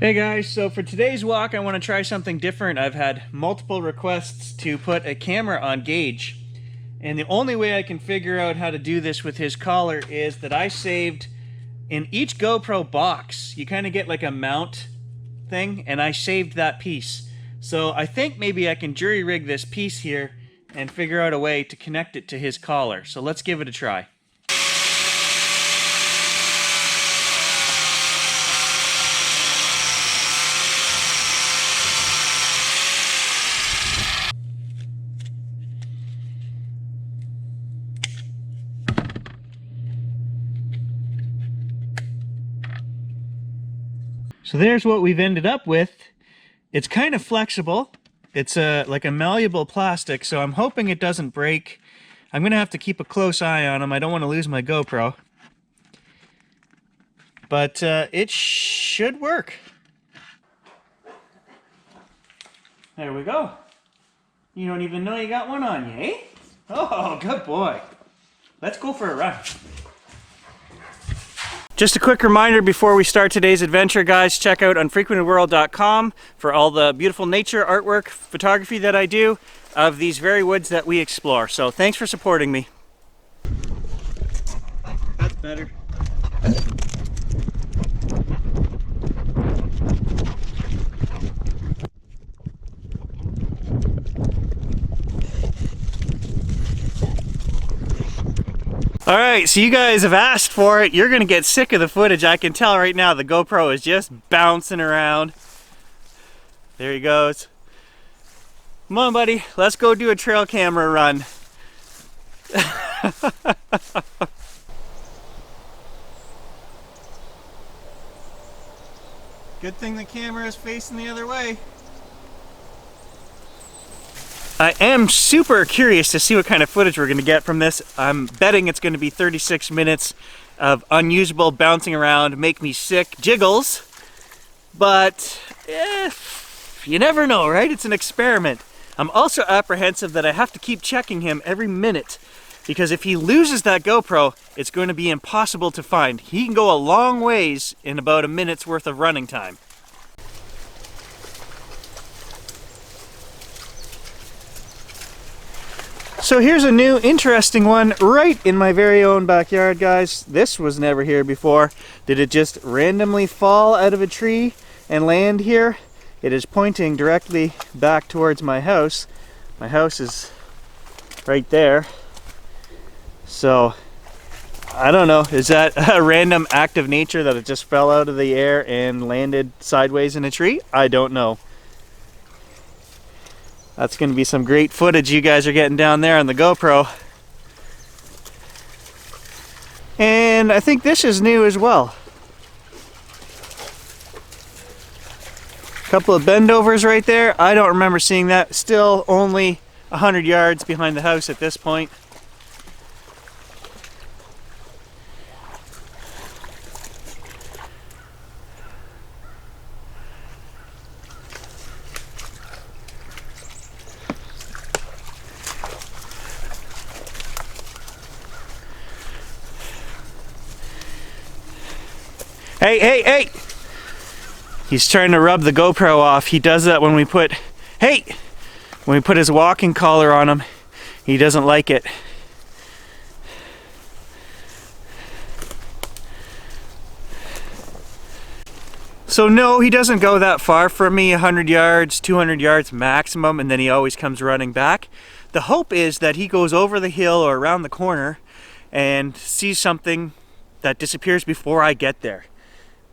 Hey guys, so for today's walk I want to try something different. I've had multiple requests to put a camera on Gage, and the only way I can figure out how to do this with his collar is that I saved in each GoPro box, you kind of get like a mount thing, and I saved that piece. So I think maybe I can jury rig this piece here and figure out a way to connect it to his collar. So let's give it a try. So there's what we've ended up with. It's kind of flexible. It's like a malleable plastic, so I'm hoping it doesn't break. I'm going to have to keep a close eye on them. I don't want to lose my GoPro. But it should work. There we go. You don't even know you got one on you, eh? Oh, good boy. Let's go for a run. Just a quick reminder before we start today's adventure, guys, check out unfrequentedworld.com for all the beautiful nature, artwork, photography that I do of these very woods that we explore. So thanks for supporting me. That's better. All right, so you guys have asked for it. You're gonna get sick of the footage. I can tell right now the GoPro is just bouncing around. There he goes. Come on, buddy, let's go do a trail camera run. Good thing the camera is facing the other way. I am super curious to see what kind of footage we're going to get from this. I'm betting it's going to be 36 minutes of unusable bouncing around, make me sick jiggles. But you never know, right? It's an experiment. I'm also apprehensive that I have to keep checking him every minute, because if he loses that GoPro, it's going to be impossible to find. He can go a long ways in about a minute's worth of running time. So here's a new interesting one right in my very own backyard, guys. This was never here before. Did it just randomly fall out of a tree and land here? It is pointing directly back towards my house. My house is right there. So I don't know, is that a random act of nature that it just fell out of the air and landed sideways in a tree? I don't know. That's going to be some great footage you guys are getting down there on the GoPro. And I think this is new as well. A couple of bendovers right there. I don't remember seeing that. Still only 100 yards behind the house at this point. Hey, hey, hey! He's trying to rub the GoPro off. He does that when we put, when we put his walking collar on him. He doesn't like it. So no, he doesn't go that far from me, 100 yards, 200 yards maximum, and then he always comes running back. The hope is that he goes over the hill or around the corner and sees something that disappears before I get there.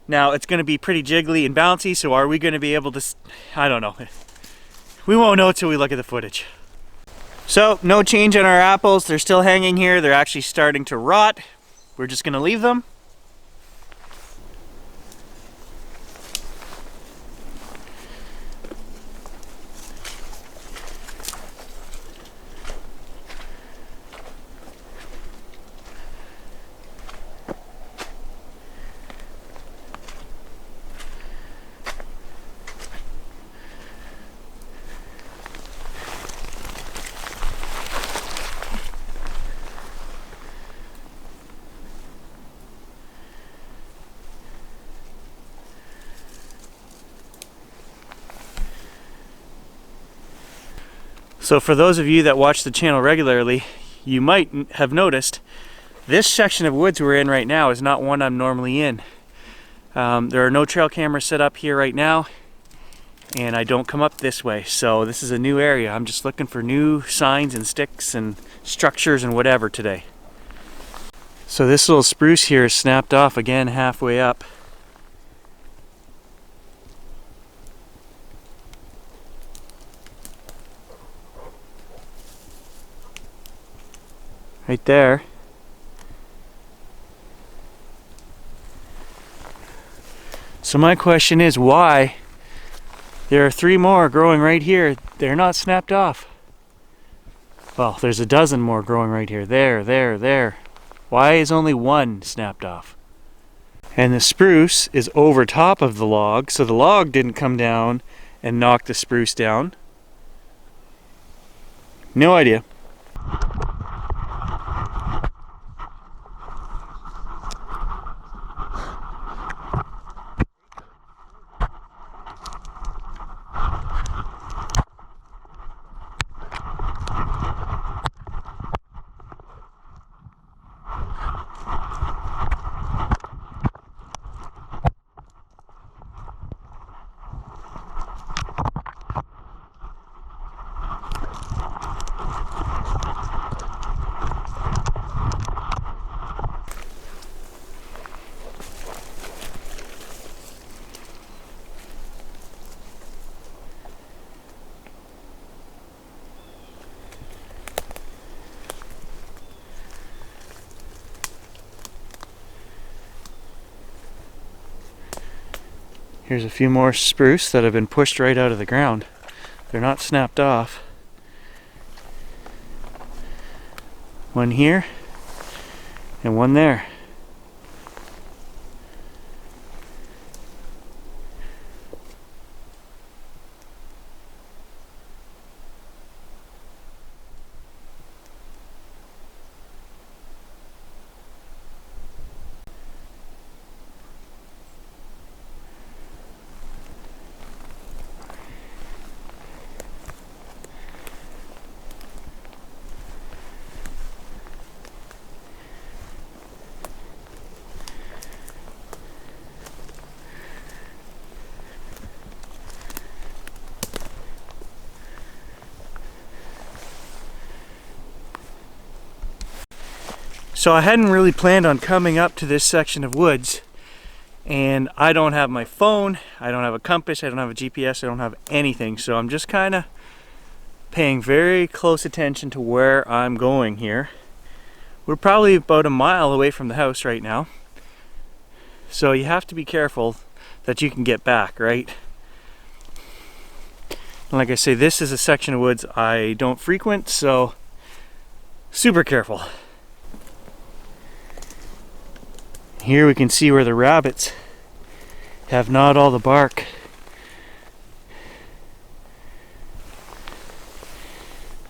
Now, it's going to be pretty jiggly and bouncy, so are we going to be able to... I don't know. We won't know until we look at the footage. So, no change on our apples. They're still hanging here. They're actually starting to rot. We're just going to leave them. So for those of you that watch the channel regularly, you might have noticed this section of woods we're in right now is not one I'm normally in. There are no trail cameras set up here right now, and I don't come up this way, so this is a new area. I'm just looking for new signs and sticks and structures and whatever today. So this little spruce here is snapped off again halfway up. Right there. So my question is, why there are 3 more growing right here? They're not snapped off. Well, there's a dozen more growing right here. There. Why is only 1 snapped off? And the spruce is over top of the log, so the log didn't come down and knock the spruce down. No idea. Here's a few more spruce that have been pushed right out of the ground. They're not snapped off. 1 here and 1 there. So I hadn't really planned on coming up to this section of woods, and I don't have my phone, I don't have a compass, I don't have a GPS, I don't have anything, so I'm just kind of paying very close attention to where I'm going here. We're probably about a mile away from the house right now, so you have to be careful that you can get back, right? And like I say, this is a section of woods I don't frequent, so super careful. Here we can see where the rabbits have gnawed all the bark.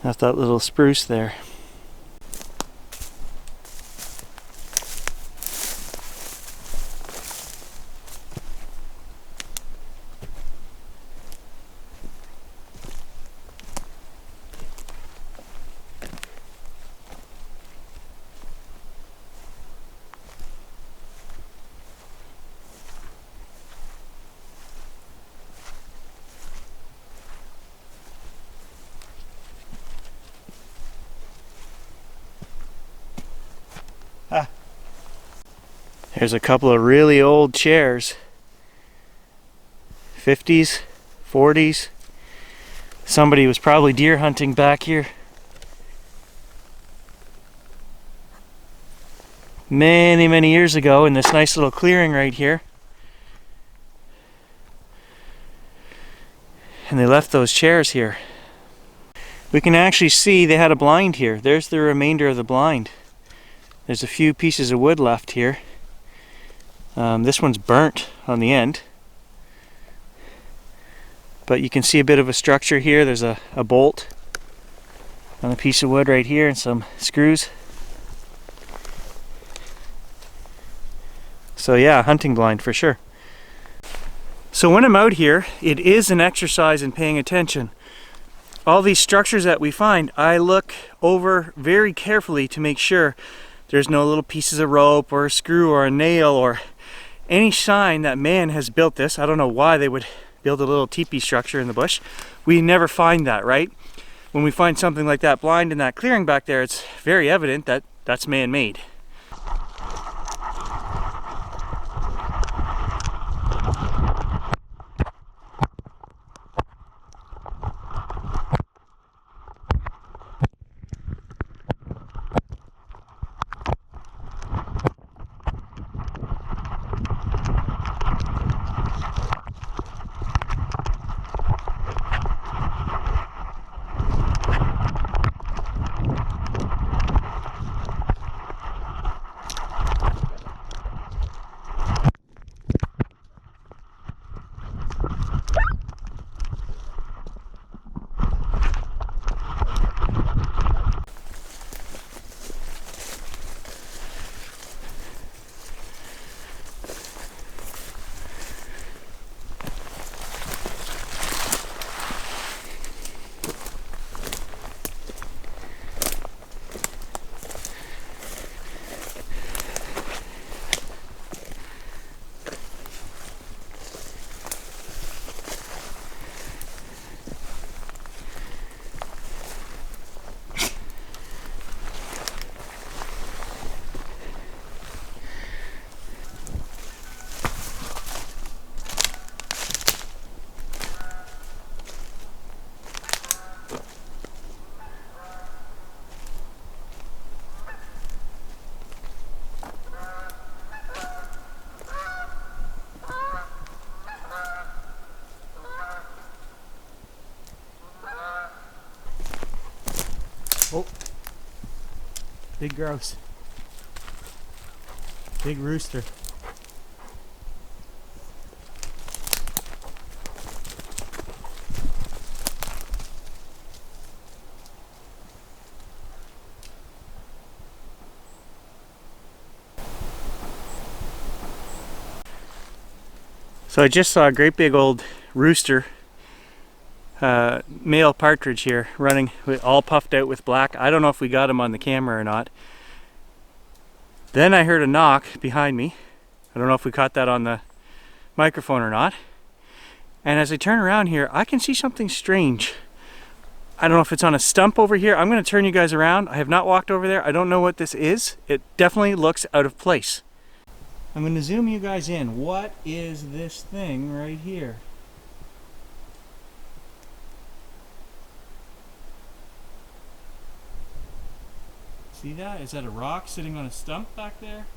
That's that little spruce there. There's a couple of really old chairs. 50s, 40s. Somebody was probably deer hunting back here many years ago in this nice little clearing right here. And they left those chairs here. We can actually see they had a blind here. There's the remainder of the blind. There's a few pieces of wood left here. This one's burnt on the end. But you can see a bit of a structure here. There's a bolt on a piece of wood right here and some screws. So yeah, hunting blind for sure. So when I'm out here, it is an exercise in paying attention. all these structures that we find, I look over very carefully to make sure there's no little pieces of rope or a screw or a nail or any sign that man has built this. I don't know why they would build a little teepee structure in the bush. We never find that, right? When we find something like that blind in that clearing back there, it's very evident that that's man-made. Oh, big grouse. Big rooster. So I just saw a great big old rooster, male partridge here, running all puffed out with black. I don't know if we got him on the camera or not. Then I heard a knock behind me. I don't know if we caught that on the microphone or not. And as I turn around here, I can see something strange. I don't know if it's on a stump over here. I'm going to turn you guys around. I have not walked over there. I don't know what this is. It definitely looks out of place. I'm going to zoom you guys in. What is this thing right here? See that? Is that a rock sitting on a stump back there?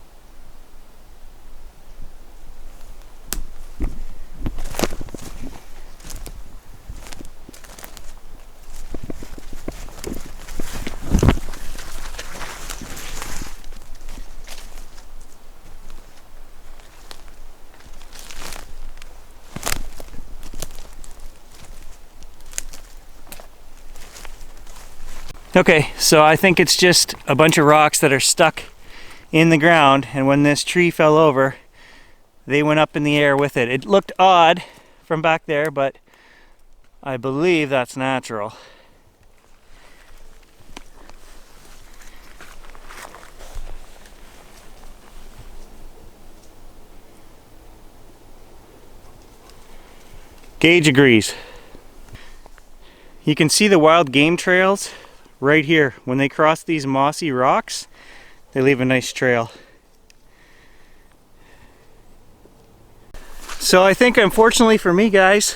Okay, so I think it's just a bunch of rocks that are stuck in the ground, and when this tree fell over, they went up in the air with it. It looked odd from back there, but I believe that's natural. Gage agrees. You can see the wild game trails right here. When they cross these mossy rocks, they leave a nice trail. So I think, unfortunately for me, guys,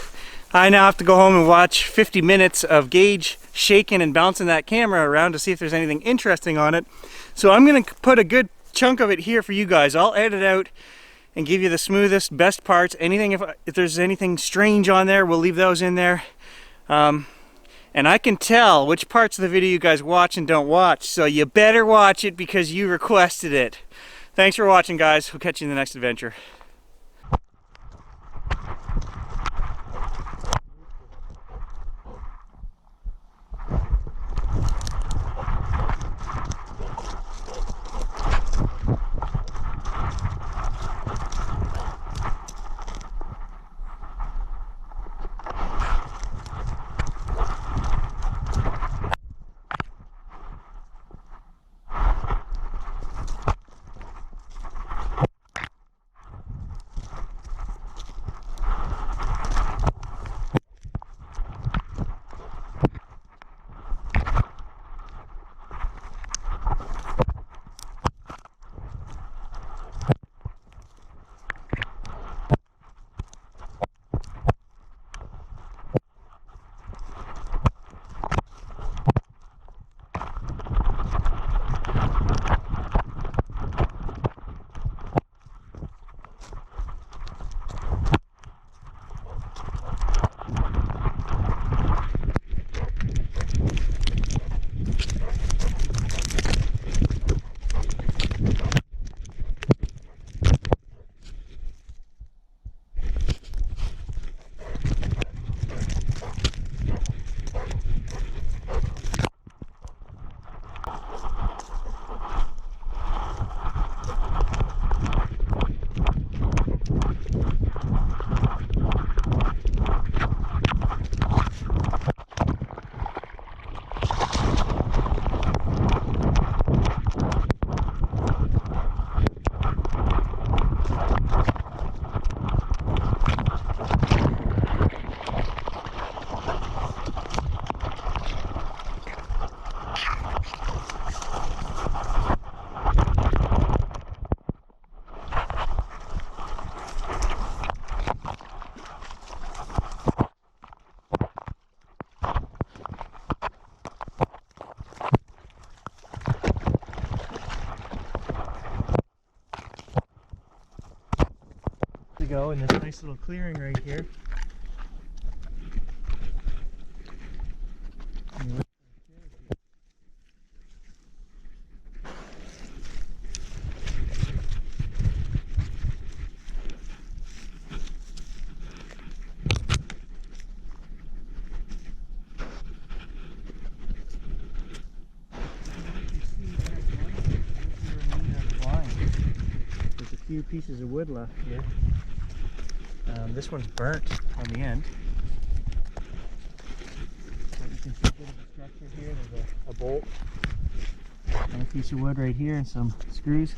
I now have to go home and watch 50 minutes of Gage shaking and bouncing that camera around to see if there's anything interesting on it. So I'm going to put a good chunk of it here for you guys. I'll edit out and give you the smoothest, best parts. Anything, if there's anything strange on there, we'll leave those in there. And I can tell which parts of the video you guys watch and don't watch, so you better watch it because you requested it. Thanks for watching, guys. We'll catch you in the next adventure. go in this nice little clearing right here. There's a few pieces of wood left here. This one's burnt on the end. But you can see a bit of a structure here. There's a bolt and a piece of wood right here and some screws.